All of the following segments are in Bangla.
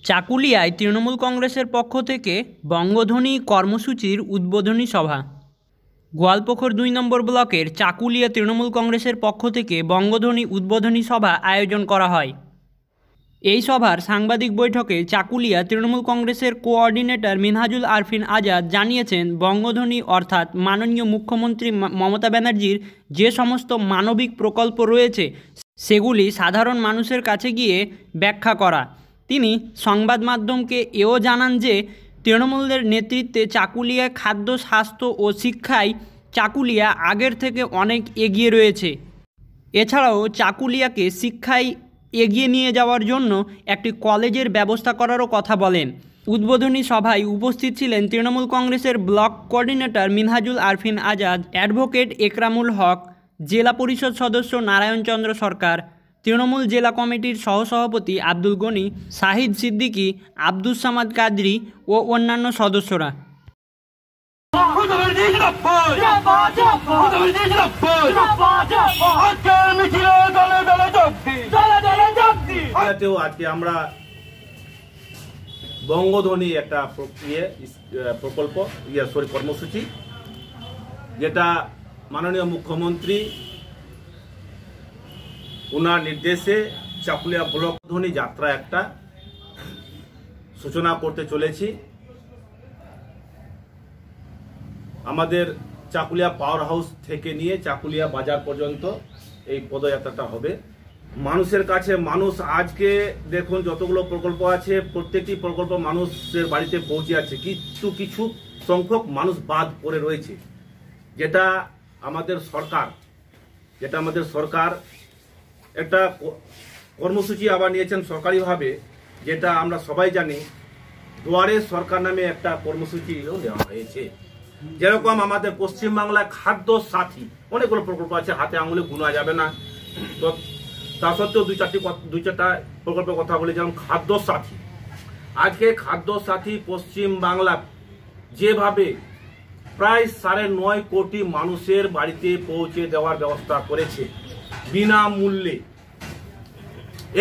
চাকুলিয়ায় তৃণমূল কংগ্রেসের পক্ষ থেকে বঙ্গধ্বনি কর্মসূচির উদ্বোধনী সভা। গোয়ালপুকুর ২ নম্বর ব্লকের চাকুলিয়া তৃণমূল কংগ্রেসের পক্ষ থেকে বঙ্গধ্বনি উদ্বোধনী সভা আয়োজন করা হয়। এই সভার সাংবাদিক বৈঠকে চাকুলিয়া তৃণমূল কংগ্রেসের কোঅর্ডিনেটর মিনহাজুল আরফিন আজাদ জানিয়েছেন, বঙ্গধ্বনি অর্থাৎ মাননীয় মুখ্যমন্ত্রী মমতা ব্যানার্জির যে সমস্ত মানবিক প্রকল্প রয়েছে সেগুলি সাধারণ মানুষের কাছে গিয়ে ব্যাখ্যা করা। তিনি সংবাদ মাধ্যমকে এও জানান যে তৃণমূলের নেতৃত্বে চাকুলিয়া খাদ্য, স্বাস্থ্য ও শিক্ষায় চাকুলিয়া আগের থেকে অনেক এগিয়ে রয়েছে। এছাড়াও চাকুলিয়াকে শিক্ষায় এগিয়ে নিয়ে যাওয়ার জন্য একটি কলেজের ব্যবস্থা করারও কথা বলেন। উদ্বোধনী সভায় উপস্থিত ছিলেন তৃণমূল কংগ্রেসের block coordinator Minhajul Arfin Azad, advocate Ekramul Haque, জেলা পরিষদ সদস্য নারায়ণ চন্দ্র সরকার, তৃণমূল জেলা কমিটির সহসভাপতি আব্দুল গনি, শাহিদ সিদ্দিকী, আব্দুস সামাদ কাদরি ও অন্যান্য সদস্যরা। আজকে আমরা বঙ্গধ্বনি একটা প্রকল্প কর্মসূচি, যেটা মাননীয় মুখ্যমন্ত্রী ওনার নির্দেশে চাকুলিয়া ব্লক ধ্বনি যাত্রা একটা সূচনা করতে চলেছি। আমাদের চাকুলিয়া পাওয়ার হাউস থেকে নিয়ে চাকুলিয়া বাজার পর্যন্ত এই পদযাত্রাটা হবে। মানুষের কাছে মানুষ আজকে দেখুন যতগুলো প্রকল্প আছে প্রত্যেকটি প্রকল্প মানুষের বাড়িতে পৌঁছে আছে, কিন্তু কিছু সংখ্যক মানুষ বাদ পড়ে রয়েছে, যেটা আমাদের সরকার একটা কর্মসূচি আবার নিয়েছেন সরকারিভাবে, যেটা আমরা সবাই জানি দুয়ারে সরকার নামে একটা কর্মসূচি নেওয়া হয়েছে। যেরকম আমাদের পশ্চিমবাংলায় খাদ্য সাথী অনেকগুলো প্রকল্প আছে, হাতে আঙুলে গোনা যাবে না, তো তা সত্ত্বেও দুই চারটা প্রকল্পের কথা বলি। যেমন খাদ্য সাথী, আজকে খাদ্য সাথী পশ্চিমবাংলা যেভাবে প্রায় ৯.৫ কোটি মানুষের বাড়িতে পৌঁছে দেওয়ার ব্যবস্থা করেছে বিনামূল্যে,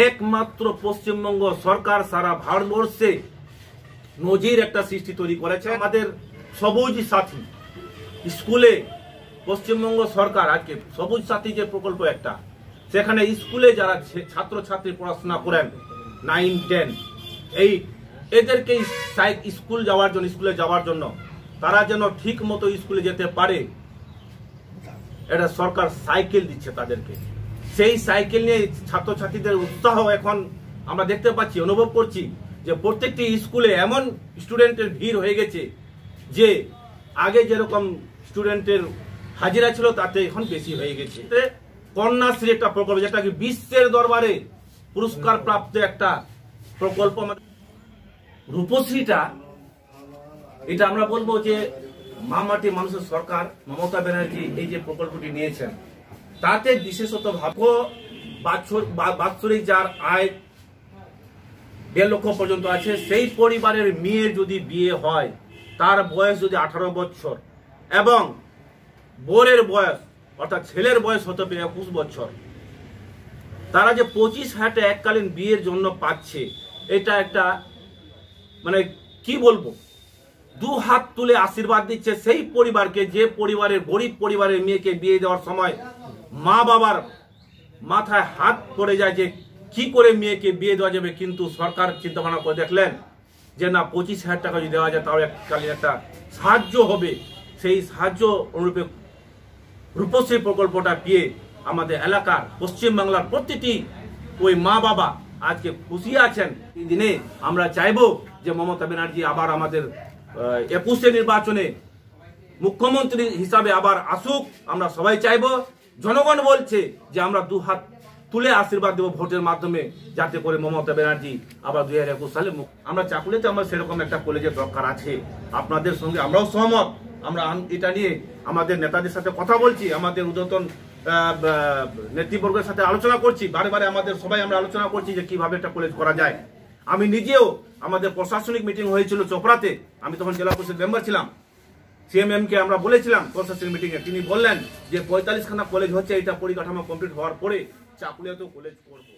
একমাত্র পশ্চিমবঙ্গ সরকার সারা ভারতবর্ষে নজির একটা সৃষ্টি তৈরি করেছে। আমাদের সবুজ সাথী স্কুলে পশ্চিমবঙ্গ সরকার আজকে সবুজ সাথী যে প্রকল্প একটা, সেখানে স্কুলে যারা ছাত্রছাত্রী পড়াশোনা করেন 9, 10, 8 এদেরকে স্কুলে যাওয়ার জন্য তারা যেন ঠিক মতো স্কুলে যেতে পারে, এটা সরকার সাইকেল দিচ্ছে তাদেরকে। সেই সাইকেল নিয়ে ছাত্রছাত্রীদের উৎসাহ এখন আমরা দেখতে পাচ্ছি, অনুভব করছি যে প্রত্যেকটি স্কুলে এমন স্টুডেন্টের ভিড় হয়ে গেছে যে আগে যেরকম স্টুডেন্টের হাজিরা ছিল তাতে এখন বেশি হয়ে গেছে। কন্যাশ্রী একটা প্রকল্প, যেটা কি বিশ্বের দরবারে পুরস্কার প্রাপ্ত একটা প্রকল্প। রূপশ্রীটা এটা আমরা বলবো যে মামাটি মানুষের সরকার মমতা ব্যানার্জি এই যে প্রকল্পটি নিয়েছেন, তাতে বিশেষত ভাবো বাৎসরিক যার আয় ১.৫ লক্ষ পর্যন্ত আছে, সেই পরিবারের মেয়ের যদি বিয়ে হয়, তার বয়স যদি 18 বছর এবং বোরের বয়স অর্থাৎ ছেলের বয়স হতে পারে 21 বছর, তারা যে 25,০০০ টাকা এককালীন বিয়ের জন্য পাচ্ছে, এটা একটা মানে কি বলবো, 2 হাত তুলে আশীর্বাদ দিচ্ছে সেই পরিবারকে, যে পরিবারের গরিব পরিবারের মেয়েকে বিয়ে দেওয়ার সময় মা বাবার মাথায় হাত পড়ে যায় যে কি করে মেয়েকে বিয়ে দেওয়া যাবে। কিন্তু সরকার চিন্তা ভাবনা করে দেখলেন যে না, 25,০০০ টাকা যদি দেওয়া যায় তাও এককালীন একটা সাহায্য হবে। সেই সাহায্য অনুরূপে রূপশ্রী প্রকল্পটা পেয়ে আমাদের এলাকার পশ্চিমবাংলার প্রতিটি ওই মা বাবা আজকে খুশি আছেন। এই দিনে আমরা চাইবো যে মমতা ব্যানার্জি আবার আমাদের 21 নির্বাচনে মুখ্যমন্ত্রী হিসাবে আবার আসুক, আমরা সবাই চাইবো। জনগণ বলছে যে আমরা 2 হাত তুলে আশীর্বাদ দেবো ভোটের মাধ্যমে, যাতে করে মমতা ব্যানার্জি আবার 2021 সালে আমরা চাকুলিতে আমরা সেরকম একটা কলেজের দরকার আছে। আপনাদের সঙ্গে আমরাও সহমত, আমরা এটা নিয়ে আমাদের নেতাদের সাথে কথা বলছি, আমাদের ঊর্ধ্বতন নেতৃবর্গের সাথে আলোচনা করছি, বারে বারে আমাদের সবাই আমরা আলোচনা করছি যে কিভাবে একটা কলেজ করা যায়। আমি নিজেও আমাদের প্রশাসনিক মিটিং হয়েছিল চোপড়াতে, আমি তখন জেলা পরিষদ মেম্বার ছিলাম, সিএমএম কে আমরা বলেছিলাম প্রশাসনিক মিটিং এ, তিনি বললেন যে 45খানা কলেজ হচ্ছে, এটা পরিকাঠামো কমপ্লিট হওয়ার পরে চাকুলিয়াতেও কলেজ করবো।